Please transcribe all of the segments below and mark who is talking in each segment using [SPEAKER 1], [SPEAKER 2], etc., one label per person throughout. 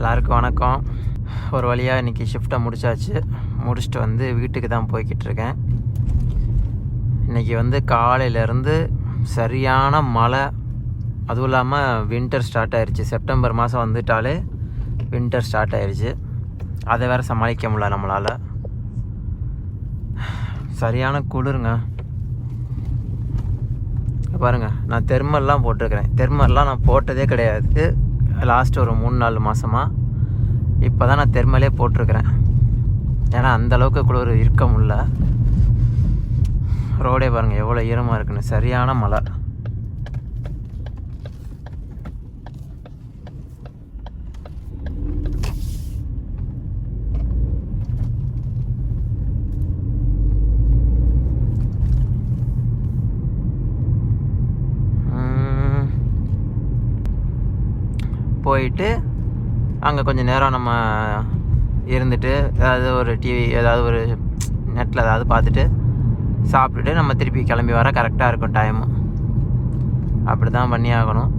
[SPEAKER 1] எல்லாருக்கும் வணக்கம். ஒரு வழியாக இன்றைக்கி ஷிஃப்ட்டை முடிச்சாச்சு. முடிச்சுட்டு வந்து வீட்டுக்கு தான் போய்கிட்டு இருக்கேன். இன்றைக்கி வந்து காலையிலேருந்து சரியான மழை, அதுவும் இல்லாமல் வின்டர் ஸ்டார்ட் ஆயிடுச்சு. செப்டம்பர் மாதம் வந்துட்டாலே வின்டர் ஸ்டார்ட் ஆயிடுச்சு. அதை வேறு சமாளிக்க முடியல நம்மளால். சரியான குளிருங்க. பாருங்கள், நான் தெர்மல்லாம் போட்டிருக்கிறேன். தெர்மல்லாம் நான் போட்டதே கிடையாது லாஸ்ட் ஒரு 3-4 மாதமாக. இப்போ தான் நான் தெர்மலே போட்டிருக்கிறேன். ஏன்னா அந்தளவுக்கு குளிர் இருக்க முடியல. ரோடே பாருங்கள் எவ்வளோ ஈரமாக இருக்குன்னு. சரியான மழை. போயிட்டு அங்கே கொஞ்சம் நேரம் நம்ம இருந்துட்டு ஏதாவது ஒரு டிவி, ஏதாவது ஒரு நெட்டில் ஏதாவது பார்த்துட்டு சாப்பிட்டுட்டு நம்ம திருப்பி கிளம்பி வர கரெக்டாக இருக்கும் டைமு. அப்படி தான் பண்ணி ஆகணும்.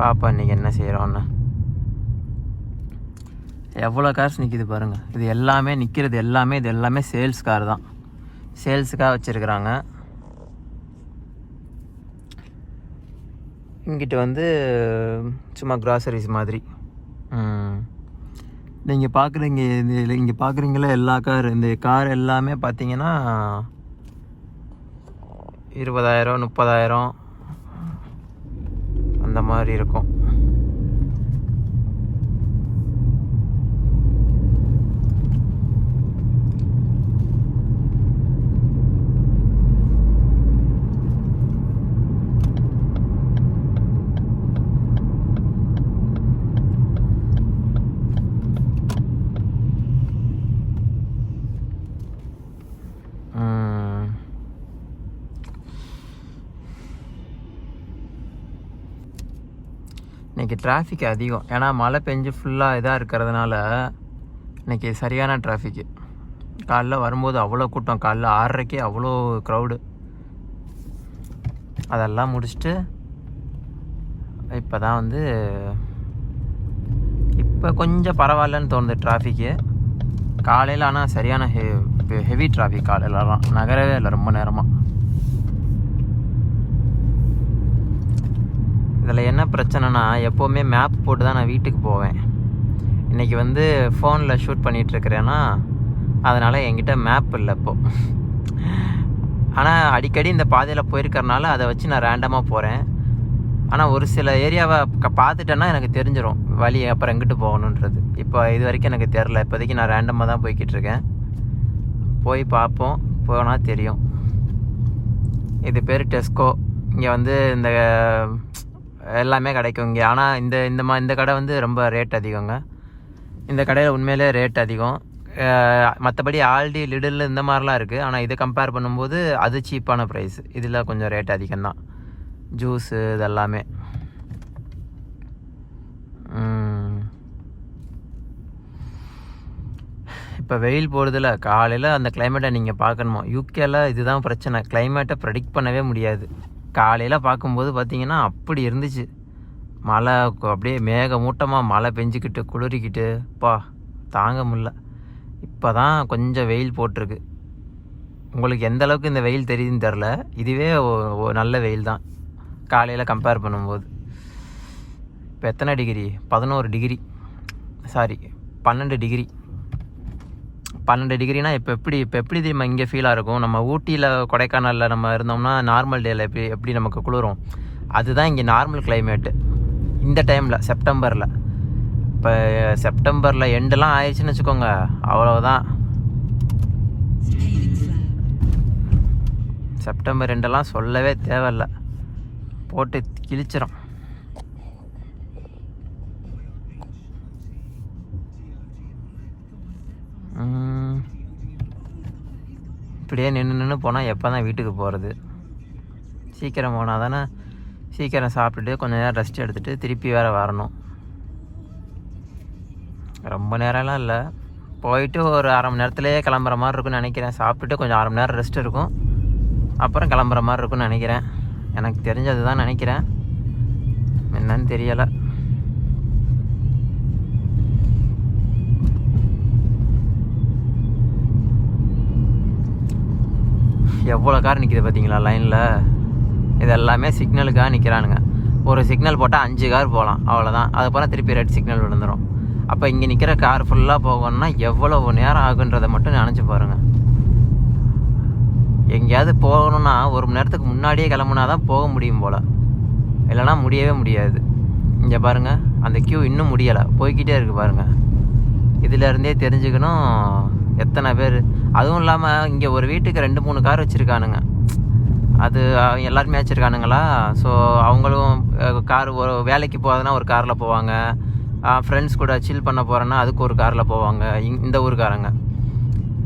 [SPEAKER 1] பாப்பா இன்றைக்கி என்ன செய்கிறோன்னு. எவ்வளோ கார்ஸ் நிற்கிது பாருங்கள். இது எல்லாமே நிற்கிறது எல்லாமே இது எல்லாமே சேல்ஸ் கார் தான். சேல்ஸுக்காக வச்சுருக்குறாங்க. இங்கிட்ட வந்து சும்மா க்ராசரிஸ் மாதிரி. நீங்கள் பார்க்குறீங்க, இங்கே பார்க்குறீங்களா எல்லா கார், இந்த கார் எல்லாமே பார்த்தீங்கன்னா 20,000 30,000 அந்த மாதிரி இருக்கும். இன்றைக்கி டிராஃபிக் அதிகம். ஏன்னா மழை பெஞ்சு ஃபுல்லாக இதாக இருக்கிறதுனால இன்றைக்கி சரியான டிராஃபிக்கு. காலைல வரும்போது அவ்வளோ கூட்டம். காலைல 6:30க்கே அவ்வளோ க்ரௌடு. அதெல்லாம் முடிச்சுட்டு இப்போ தான் வந்து இப்போ கொஞ்சம் பரவாயில்லன்னு தோணுது டிராஃபிக்கு. காலையில் ஆனால் சரியான ஹெவி டிராஃபிக். காலையிலலாம் நகரவே இல்லை ரொம்ப நேரமாக. இதில் என்ன பிரச்சனைனா, எப்போவுமே மேப் போட்டு தான் நான் வீட்டுக்கு போவேன். இன்றைக்கி வந்து ஃபோனில் ஷூட் பண்ணிகிட்ருக்கிறேன்னா அதனால் என்கிட்ட மேப் இல்லை இப்போது. ஆனால் அடிக்கடி இந்த பாதையில் போயிருக்கறனால அதை வச்சு நான் ரேண்டமாக போகிறேன். ஆனால் ஒரு சில ஏரியாவை பார்த்துட்டேன்னா எனக்கு தெரிஞ்சிடும் வழி அப்புறம் எங்கிட்டு போகணுன்றது. இப்போ இது வரைக்கும் எனக்கு தெரில. இப்போதைக்கு நான் ரேண்டமாக தான் போய்கிட்டு இருக்கேன். போய் பார்ப்போம், போனால் தெரியும். இது பேர் டெஸ்கோ. இங்கே வந்து இந்த எல்லாமே கிடைக்கும் இங்கே. ஆனால் இந்த கடை வந்து ரொம்ப ரேட் அதிகங்க. இந்த கடையில் உண்மையிலே ரேட் அதிகம். மற்றபடி ஆல்டி, லிடில் இந்த மாதிரிலாம் இருக்குது. ஆனால் இதை கம்பேர் பண்ணும்போது அது சீப்பான ப்ரைஸ். இதில் கொஞ்சம் ரேட் அதிகம்தான். ஜூஸு இதெல்லாமே. இப்போ வெயில் போடுறதில்ல. காலையில் அந்த கிளைமேட்டை நீங்கள் பார்க்கணுமா. யூகேல இதுதான் பிரச்சனை. கிளைமேட்டை ப்ரெடிக்ட் பண்ணவே முடியாது. காலையில் பார்க்கும்போது பார்த்திங்கன்னா அப்படி இருந்துச்சு. மழை அப்படியே மேகமூட்டமாக மழை பெஞ்சிக்கிட்டு குளிரிக்கிட்டு தாங்க முடில. இப்போ தான் கொஞ்சம் வெயில் போட்டிருக்கு. உங்களுக்கு எந்த அளவுக்கு இந்த வெயில் தெரியுதுன்னு தெரில. இதுவே நல்ல வெயில் தான் காலையில் கம்பேர் பண்ணும்போது. இப்போ எத்தனை டிகிரி? 11 degree, sorry 12 degree. 12 டிகிரினா இப்போ எப்படி தெரியுமா இங்கே ஃபீலாக இருக்கும். நம்ம ஊட்டியில் கொடைக்கானலில் நம்ம இருந்தோம்னா நார்மல் டேயில் எப்படி நமக்கு குளிரும், அதுதான் இங்கே நார்மல் கிளைமேட்டு இந்த டைமில் செப்டம்பரில். இப்போ செப்டம்பரில் எண்டெல்லாம் ஆயிடுச்சுன்னு வச்சுக்கோங்க, அவ்வளோதான். செப்டம்பர் எண்டெல்லாம் சொல்லவே தேவையில்லை, போட்டு கிழிச்சிடும். இப்படியே நின்று போனால் எப்போ தான் வீட்டுக்கு போகிறது? சீக்கிரம் போனால் தானே சீக்கிரம் சாப்பிட்டுட்டு கொஞ்சம் நேரம் ரெஸ்ட் எடுத்துகிட்டு திருப்பி வேறு வரணும். ரொம்ப நேரம்லாம் இல்லை, போயிட்டு ஒரு அரை மணி நேரத்துலேயே கிளம்புற மாதிரி இருக்குன்னு நினைக்கிறேன். சாப்பிட்டுட்டு கொஞ்சம் அரை மணி நேரம் ரெஸ்ட் இருக்கும், அப்புறம் கிளம்புற மாதிரி இருக்குன்னு நினைக்கிறேன். எனக்கு தெரிஞ்சது தான் நினைக்கிறேன், என்னன்னு தெரியலை. எவ்வளோ கார் நிற்கிது பார்த்தீங்களா லைனில். இது எல்லாமே சிக்னலுக்காக நிற்கிறானுங்க. ஒரு சிக்னல் போட்டால் 5 கார் போகலாம், அவ்வளோதான். அதுக்கப்புறம் திருப்பி ரெட் சிக்னல் விழுந்துடும். அப்போ இங்கே நிற்கிற கார் ஃபுல்லாக போகணுன்னா எவ்வளோ நேரம் ஆகுன்றதை மட்டும் நினச்சி பாருங்கள். எங்கேயாவது போகணுன்னா 1 மணி நேரத்துக்கு முன்னாடியே கிளம்புனா தான் போக முடியும் போல், இல்லைனா முடியவே முடியாது. இங்கே பாருங்கள், அந்த க்யூ இன்னும் முடியலை, போய்கிட்டே இருக்குது பாருங்கள். இதிலேருந்தே தெரிஞ்சுக்கணும் எத்தனை பேர். அதுவும் இல்லாமல் இங்கே ஒரு வீட்டுக்கு 2-3 கார் வச்சுருக்கானுங்க. அது எல்லாருமே வச்சுருக்கானுங்களா. ஸோ அவங்களும் கார் ஒரு வேலைக்கு போகிறதுனா ஒரு காரில் போவாங்க, ஃப்ரெண்ட்ஸ் கூட சில் பண்ண போகிறேன்னா அதுக்கு ஒரு காரில் போவாங்க. இந்த ஊருக்காரங்க.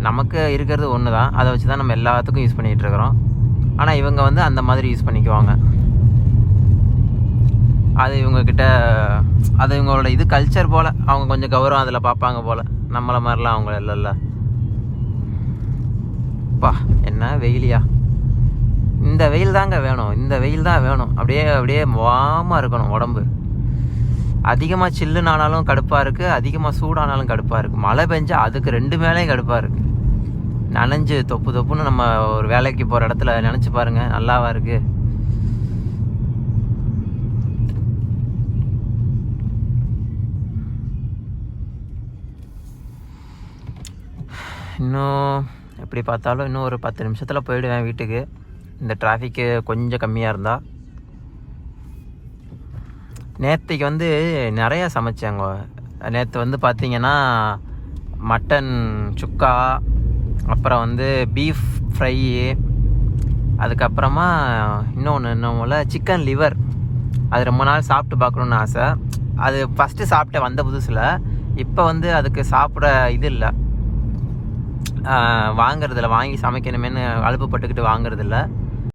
[SPEAKER 1] நமக்கு இருக்கிறது ஒன்று தான், அதை வச்சு தான் நம்ம எல்லாத்துக்கும் யூஸ் பண்ணிகிட்ருக்குறோம். ஆனால் இவங்க வந்து அந்த மாதிரி யூஸ் பண்ணிக்குவாங்க. அது இவங்கக்கிட்ட அது இவங்களோட இது கல்ச்சர் போல், அவங்க கொஞ்சம் கௌரவம் அதில் பார்ப்பாங்க போல். நம்மளை மாதிரிலாம் அவங்க இல்லைல்ல. பா என்ன வெயிலியா, இந்த வெயில் தாங்க வேணும், இந்த வெயில் தான் வேணும். அப்படியே அப்படியே வாமாக இருக்கணும் உடம்பு. அதிகமாக சில்லுனானாலும் கடுப்பாக இருக்குது, அதிகமாக சூடானாலும் கடுப்பாக இருக்குது. மழை பெஞ்சா அதுக்கு 2 மேலேயும் கடுப்பாக இருக்குது. நனைஞ்சு தொப்பு தொப்புன்னு நம்ம ஒரு வேலைக்கு போகிற இடத்துல நினச்சி பாருங்கள், நல்லாவா இருக்குது. இன்னும் எப்படி பார்த்தாலும் இன்னும் ஒரு 10 நிமிஷத்தில் போயிடுவேன் வீட்டுக்கு, இந்த டிராஃபிக்கு கொஞ்சம் கம்மியாக இருந்தால். நேற்றுக்கு வந்து நிறையா சமைச்சாங்க. நேற்று வந்து பார்த்திங்கன்னா மட்டன் சுக்கா, அப்புறம் வந்து பீஃப் ஃப்ரை, அதுக்கப்புறமா இன்னொன்று சிக்கன் லிவர். அது ரொம்ப நாள் சாப்பிட்டு பார்க்கணுன்னு ஆசை. அது ஃபஸ்ட்டு சாப்பிட்ட வந்த புதுசில். இப்போ வந்து அதுக்கு சாப்பிட இது இல்லை, வாங்கிறதில்ல, வாங்கி சமைக்கணுமேனு அலுப்புப்பட்டுக்கிட்டு வாங்குறதில்ல.